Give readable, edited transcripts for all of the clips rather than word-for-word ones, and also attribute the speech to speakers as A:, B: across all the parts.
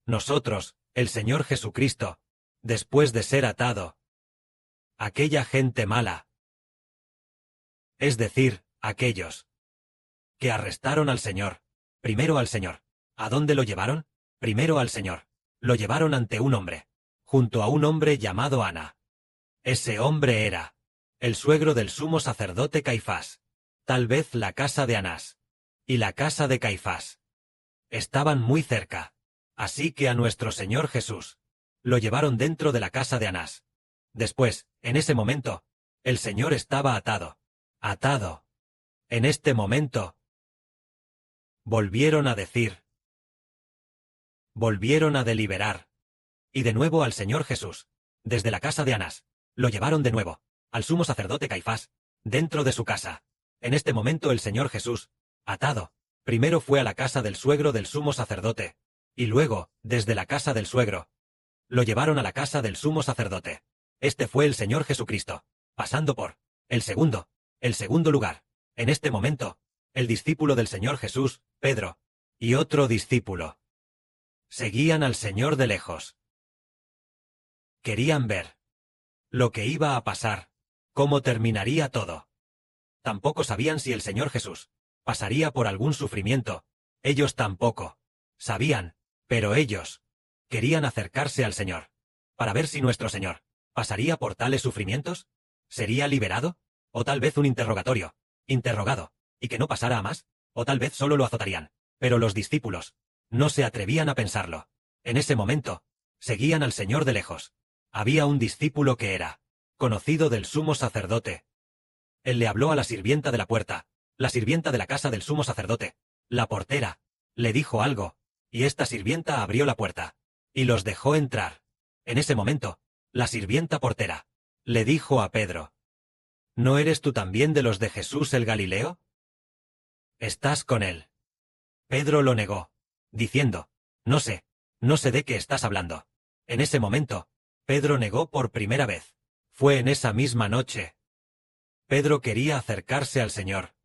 A: nosotros, el Señor Jesucristo, después de ser atado. Aquella gente mala. Es decir, aquellos que arrestaron al Señor. Primero al Señor. ¿A dónde lo llevaron? Primero al Señor. Lo llevaron ante un hombre. Junto a un hombre llamado Ana. Ese hombre era el suegro del sumo sacerdote Caifás. Tal vez la casa de Anás y la casa de Caifás estaban muy cerca. Así que a nuestro Señor Jesús lo llevaron dentro de la casa de Anás. Después, en ese momento, el Señor estaba atado. Atado. En este momento, volvieron a decir. Volvieron a deliberar. Y de nuevo al Señor Jesús, desde la casa de Anás, lo llevaron de nuevo, al sumo sacerdote Caifás, dentro de su casa. En este momento el Señor Jesús, atado, primero fue a la casa del suegro del sumo sacerdote, y luego, desde la casa del suegro, lo llevaron a la casa del sumo sacerdote. Este fue el Señor Jesucristo, pasando por el segundo lugar. En este momento, el discípulo del Señor Jesús, Pedro, y otro discípulo, seguían al Señor de lejos. Querían ver lo que iba a pasar, cómo terminaría todo. Tampoco sabían si el Señor Jesús pasaría por algún sufrimiento. Ellos tampoco sabían, pero ellos querían acercarse al Señor, para ver si nuestro Señor pasaría por tales sufrimientos. ¿Sería liberado? O tal vez un interrogatorio, interrogado, y que no pasara a más, o tal vez solo lo azotarían. Pero los discípulos no se atrevían a pensarlo. En ese momento, seguían al Señor de lejos. Había un discípulo que era conocido del sumo sacerdote. Él le habló a la sirvienta de la puerta, la sirvienta de la casa del sumo sacerdote. La portera le dijo algo, y esta sirvienta abrió la puerta, y los dejó entrar. En ese momento, la sirvienta portera le dijo a Pedro: ¿No eres tú también de los de Jesús el Galileo? ¿Estás con él? Pedro lo negó, diciendo: no sé de qué estás hablando. En ese momento, Pedro negó por primera vez. Fue en esa misma noche. Pedro quería acercarse al Señor,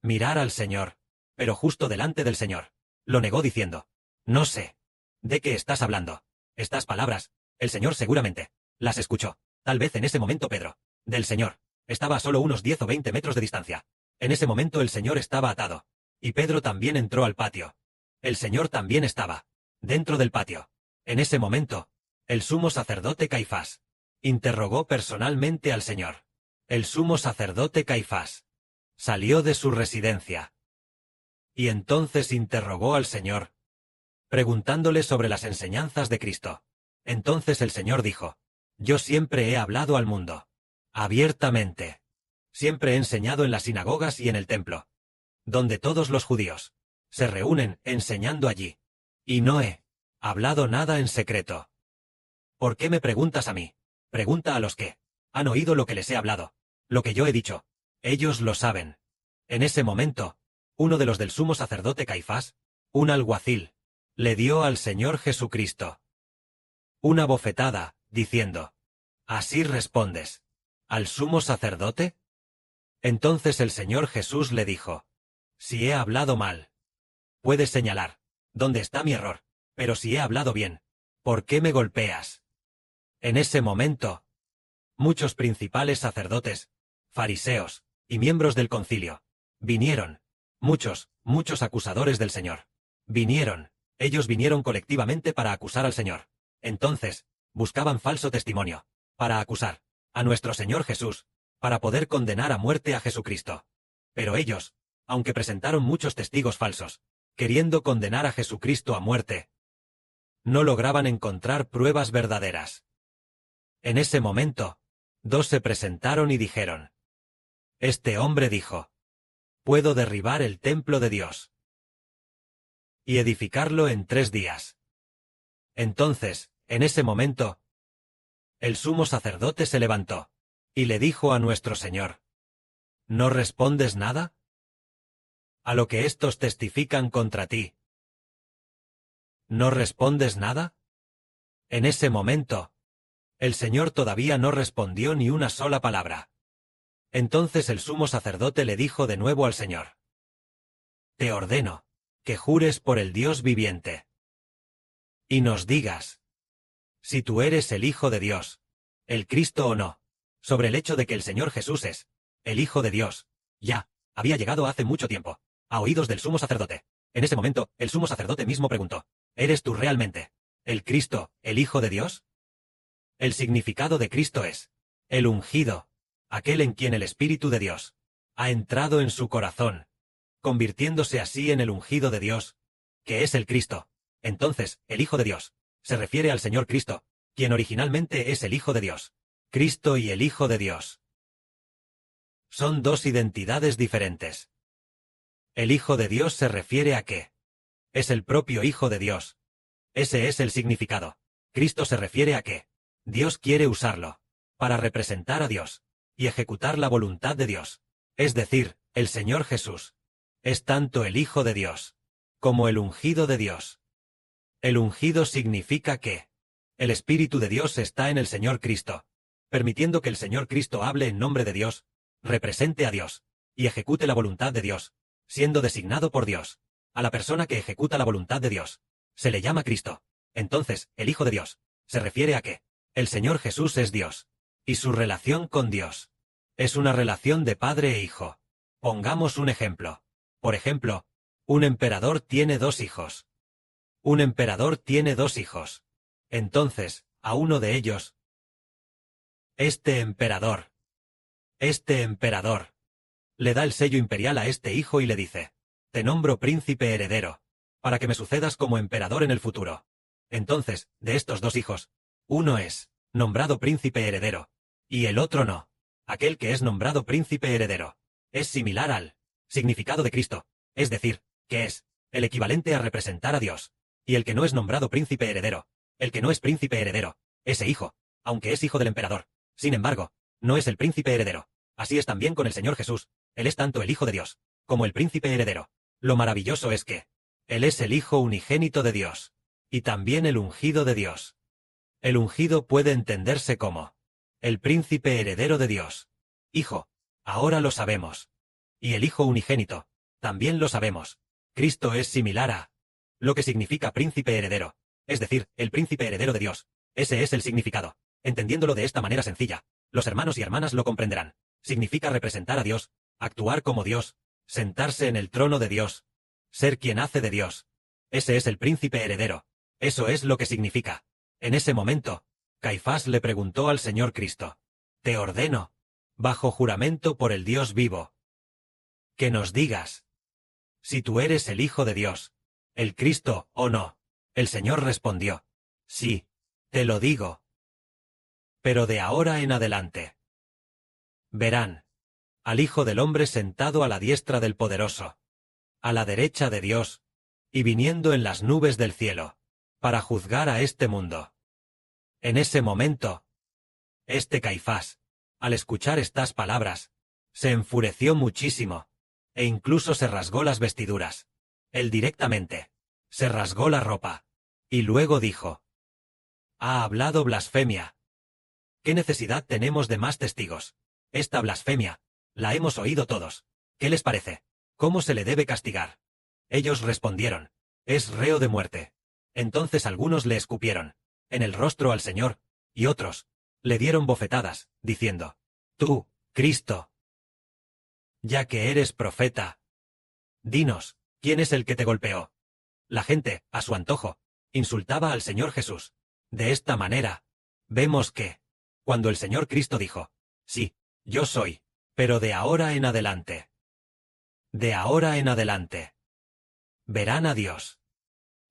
A: mirar al Señor, pero justo delante del Señor, lo negó diciendo: no sé de qué estás hablando. Estas palabras, el Señor seguramente las escuchó. Tal vez en ese momento Pedro, del Señor, estaba a solo unos 10 o 20 metros de distancia. En ese momento el Señor estaba atado, y Pedro también entró al patio. El Señor también estaba dentro del patio. En ese momento, el sumo sacerdote Caifás interrogó personalmente al Señor. El sumo sacerdote Caifás salió de su residencia y entonces interrogó al Señor, preguntándole sobre las enseñanzas de Cristo. Entonces el Señor dijo: yo siempre he hablado al mundo, abiertamente. Siempre he enseñado en las sinagogas y en el templo, donde todos los judíos se reúnen enseñando allí. Y no he hablado nada en secreto. ¿Por qué me preguntas a mí? Pregunta a los que han oído lo que les he hablado, lo que yo he dicho. Ellos lo saben. En ese momento, uno de los del sumo sacerdote Caifás, un alguacil, le dio al Señor Jesucristo una bofetada, diciendo: ¿así respondes al sumo sacerdote? Entonces el Señor Jesús le dijo: si he hablado mal, puedes señalar dónde está mi error, pero si he hablado bien, ¿por qué me golpeas? En ese momento, muchos principales sacerdotes, fariseos, y miembros del concilio, vinieron. Muchos acusadores del Señor. Ellos vinieron colectivamente para acusar al Señor. Entonces, buscaban falso testimonio, para acusar a nuestro Señor Jesús, para poder condenar a muerte a Jesucristo. Pero ellos, aunque presentaron muchos testigos falsos, queriendo condenar a Jesucristo a muerte, no lograban encontrar pruebas verdaderas. En ese momento, dos se presentaron y dijeron: este hombre dijo: puedo derribar el templo de Dios y edificarlo en 3 días. Entonces, en ese momento, el sumo sacerdote se levantó y le dijo a nuestro Señor: ¿no respondes nada a lo que estos testifican contra ti? ¿No respondes nada? En ese momento, el Señor todavía no respondió ni una sola palabra. Entonces el sumo sacerdote le dijo de nuevo al Señor: te ordeno que jures por el Dios viviente. y nos digas si tú eres el Hijo de Dios, el Cristo o no. Sobre el hecho de que el Señor Jesús es el Hijo de Dios, ya había llegado hace mucho tiempo a oídos del sumo sacerdote. En ese momento, el sumo sacerdote mismo preguntó, ¿eres tú realmente el Cristo, el Hijo de Dios? El significado de Cristo es el ungido, aquel en quien el Espíritu de Dios ha entrado en su corazón, convirtiéndose así en el ungido de Dios, que es el Cristo. Entonces, el Hijo de Dios se refiere al Señor Cristo, quien originalmente es el Hijo de Dios. Cristo y el Hijo de Dios son dos identidades diferentes. El Hijo de Dios se refiere a que es el propio Hijo de Dios. Ese es el significado. Cristo se refiere a que Dios quiere usarlo para representar a Dios y ejecutar la voluntad de Dios. Es decir, el Señor Jesús es tanto el Hijo de Dios como el ungido de Dios. El ungido significa que el Espíritu de Dios está en el Señor Cristo, permitiendo que el Señor Cristo hable en nombre de Dios, represente a Dios y ejecute la voluntad de Dios, siendo designado por Dios. A la persona que ejecuta la voluntad de Dios se le llama Cristo. Entonces, el Hijo de Dios se refiere a que el Señor Jesús es Dios, y su relación con Dios es una relación de padre e hijo. Pongamos un ejemplo. Por ejemplo, un emperador tiene dos hijos. Un emperador tiene dos hijos. Entonces, a uno de ellos, este emperador, le da el sello imperial a este hijo y le dice, te nombro príncipe heredero, para que me sucedas como emperador en el futuro. Entonces, de estos dos hijos, uno es nombrado príncipe heredero, y el otro no. Aquel que es nombrado príncipe heredero es similar al significado de Cristo, es decir, que es el equivalente a representar a Dios. Y el que no es nombrado príncipe heredero, el que no es príncipe heredero, ese hijo, aunque es hijo del emperador, sin embargo, no es el príncipe heredero. Así es también con el Señor Jesús. Él es tanto el Hijo de Dios como el príncipe heredero. Lo maravilloso es que Él es el Hijo unigénito de Dios, y también el ungido de Dios. El ungido puede entenderse como el príncipe heredero de Dios. Hijo, ahora lo sabemos. Y el Hijo unigénito, también lo sabemos. Cristo es similar a lo que significa príncipe heredero, es decir, el príncipe heredero de Dios. Ese es el significado. Entendiéndolo de esta manera sencilla, los hermanos y hermanas lo comprenderán. Significa representar a Dios, actuar como Dios, sentarse en el trono de Dios, ser quien hace de Dios. Ese es el príncipe heredero. Eso es lo que significa. En ese momento, Caifás le preguntó al Señor Cristo, te ordeno, bajo juramento por el Dios vivo, que nos digas si tú eres el Hijo de Dios, el Cristo o no. El Señor respondió, sí, te lo digo. Pero de ahora en adelante verán al Hijo del Hombre sentado a la diestra del Poderoso, a la derecha de Dios, y viniendo en las nubes del cielo, para juzgar a este mundo. En ese momento, este Caifás, al escuchar estas palabras, se enfureció muchísimo, e incluso se rasgó las vestiduras. Él directamente se rasgó la ropa, y luego dijo, ha hablado blasfemia. ¿Qué necesidad tenemos de más testigos? Esta blasfemia la hemos oído todos. ¿Qué les parece? ¿Cómo se le debe castigar? Ellos respondieron, es reo de muerte. Entonces algunos le escupieron en el rostro al Señor, y otros le dieron bofetadas, diciendo, tú, Cristo, ya que eres profeta, dinos, ¿quién es el que te golpeó? La gente, a su antojo, insultaba al Señor Jesús. De esta manera, vemos que, cuando el Señor Cristo dijo, sí, yo soy, pero de ahora en adelante, verán a Dios.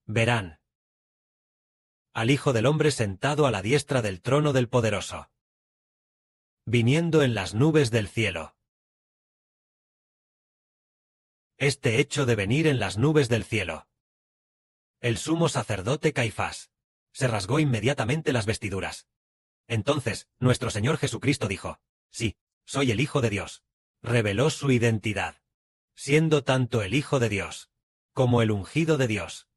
A: Verán al Hijo del Hombre sentado a la diestra del trono del Poderoso, viniendo en las nubes del cielo. Este hecho de venir en las nubes del cielo. El sumo sacerdote Caifás se rasgó inmediatamente las vestiduras. Entonces, nuestro Señor Jesucristo dijo, sí, soy el Hijo de Dios. Reveló su identidad, siendo tanto el Hijo de Dios como el ungido de Dios.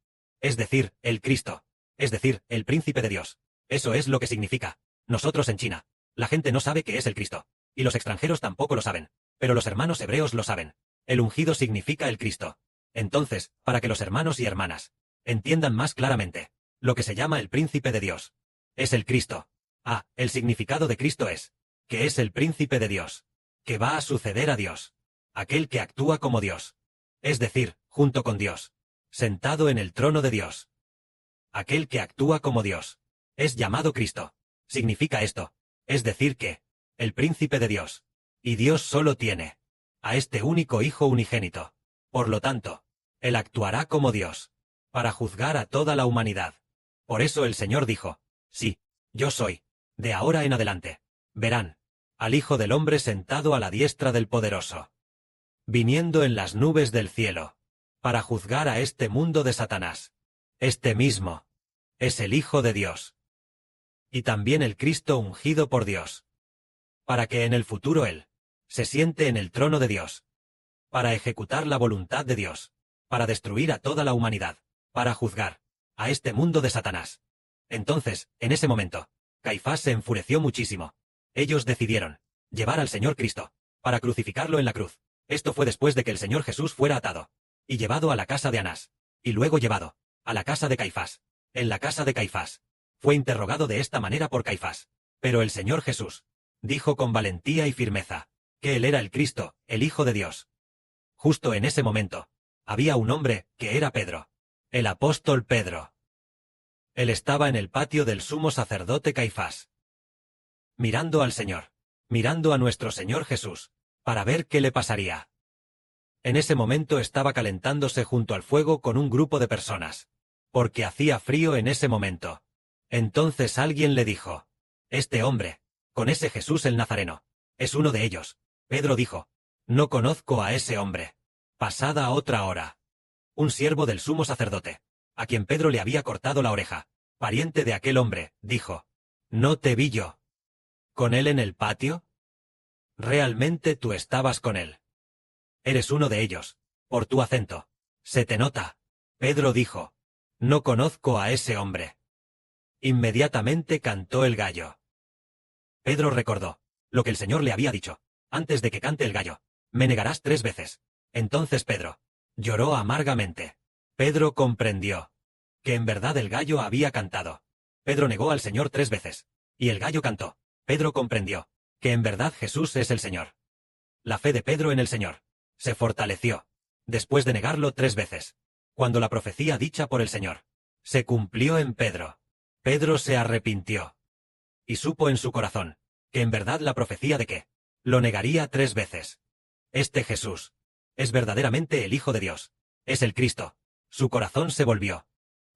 A: Es decir, el Cristo. Es decir, el príncipe de Dios. Eso es lo que significa. Nosotros en China, la gente no sabe qué es el Cristo. Y los extranjeros tampoco lo saben. Pero los hermanos hebreos lo saben. El ungido significa el Cristo. Entonces, para que los hermanos y hermanas entiendan más claramente lo que se llama el príncipe de Dios. Es el Cristo. El significado de Cristo es, que es el príncipe de Dios, que va a suceder a Dios, aquel que actúa como Dios, es decir, junto con Dios, sentado en el trono de Dios. Aquel que actúa como Dios, es llamado Cristo. Significa esto, es decir que, el príncipe de Dios, y Dios solo tiene, a este único Hijo unigénito. Por lo tanto, Él actuará como Dios, para juzgar a toda la humanidad. Por eso el Señor dijo, sí, yo soy, de ahora en adelante, verán, al Hijo del Hombre sentado a la diestra del Poderoso, viniendo en las nubes del cielo, para juzgar a este mundo de Satanás. Este mismo, es el Hijo de Dios. Y también el Cristo ungido por Dios, para que en el futuro Él se siente en el trono de Dios, para ejecutar la voluntad de Dios, para destruir a toda la humanidad, para juzgar a este mundo de Satanás. Entonces, en ese momento, Caifás se enfureció muchísimo. Ellos decidieron llevar al Señor Cristo, para crucificarlo en la cruz. Esto fue después de que el Señor Jesús fuera atado, y llevado a la casa de Anás, y luego llevado a la casa de Caifás. En la casa de Caifás, fue interrogado de esta manera por Caifás. Pero el Señor Jesús dijo con valentía y firmeza, que Él era el Cristo, el Hijo de Dios. Justo en ese momento, había un hombre, que era Pedro, el apóstol Pedro. Él estaba en el patio del sumo sacerdote Caifás, mirando al Señor, mirando a nuestro Señor Jesús, para ver qué le pasaría. En ese momento estaba calentándose junto al fuego con un grupo de personas, porque hacía frío en ese momento. Entonces alguien le dijo, este hombre, con ese Jesús el Nazareno, es uno de ellos. Pedro dijo, no conozco a ese hombre. Pasada otra hora, un siervo del sumo sacerdote, a quien Pedro le había cortado la oreja, pariente de aquel hombre, dijo, ¿no te vi yo con él en el patio? Realmente tú estabas con él. Eres uno de ellos, por tu acento. Se te nota. Pedro dijo, no conozco a ese hombre. Inmediatamente cantó el gallo. Pedro recordó lo que el Señor le había dicho, antes de que cante el gallo, me negarás 3 veces. Entonces Pedro lloró amargamente. Pedro comprendió que en verdad el gallo había cantado. Pedro negó al Señor 3 veces, y el gallo cantó. Pedro comprendió que en verdad Jesús es el Señor. La fe de Pedro en el Señor se fortaleció, después de negarlo 3 veces, cuando la profecía dicha por el Señor se cumplió en Pedro. Pedro se arrepintió, y supo en su corazón que en verdad la profecía de que lo negaría 3 veces. Este Jesús es verdaderamente el Hijo de Dios, es el Cristo. Su corazón se volvió,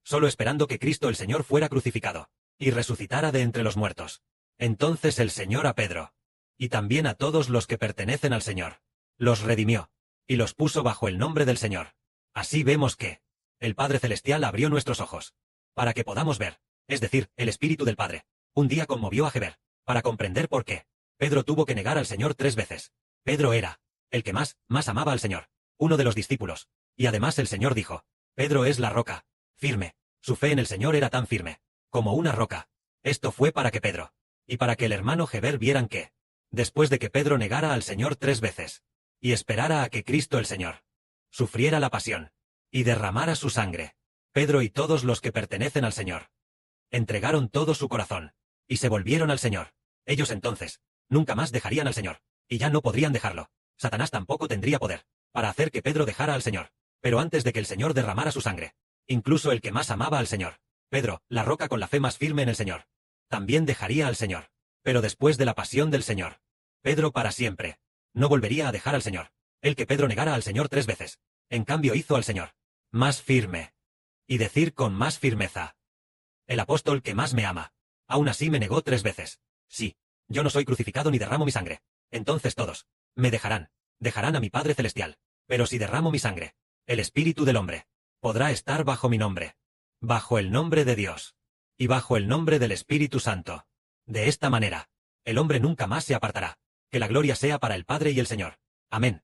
A: solo esperando que Cristo el Señor fuera crucificado, y resucitara de entre los muertos. Entonces el Señor a Pedro, y también a todos los que pertenecen al Señor, los redimió, y los puso bajo el nombre del Señor. Así vemos que el Padre Celestial abrió nuestros ojos, para que podamos ver, es decir, el Espíritu del Padre, un día conmovió a Heber, para comprender por qué Pedro tuvo que negar al Señor 3 veces. Pedro era el que más amaba al Señor, uno de los discípulos, y además el Señor dijo, Pedro es la roca, firme. Su fe en el Señor era tan firme, como una roca. Esto fue para que Pedro, y para que el hermano Heber vieran que, después de que Pedro negara al Señor 3 veces, y esperara a que Cristo el Señor sufriera la pasión, y derramara su sangre, Pedro y todos los que pertenecen al Señor entregaron todo su corazón, y se volvieron al Señor. Ellos entonces nunca más dejarían al Señor, y ya no podrían dejarlo. Satanás tampoco tendría poder para hacer que Pedro dejara al Señor. Pero antes de que el Señor derramara su sangre, incluso el que más amaba al Señor, Pedro, la roca con la fe más firme en el Señor, también dejaría al Señor. Pero después de la pasión del Señor, Pedro para siempre no volvería a dejar al Señor. El que Pedro negara al Señor 3 veces, en cambio hizo al Señor más firme. Y decir con más firmeza, el apóstol que más me ama, aún así me negó 3 veces. Sí, yo no soy crucificado ni derramo mi sangre. Entonces todos me dejarán a mi Padre Celestial. Pero si derramo mi sangre, el espíritu del hombre podrá estar bajo mi nombre, bajo el nombre de Dios, y bajo el nombre del Espíritu Santo. De esta manera, el hombre nunca más se apartará. Que la gloria sea para el Padre y el Señor. Amén.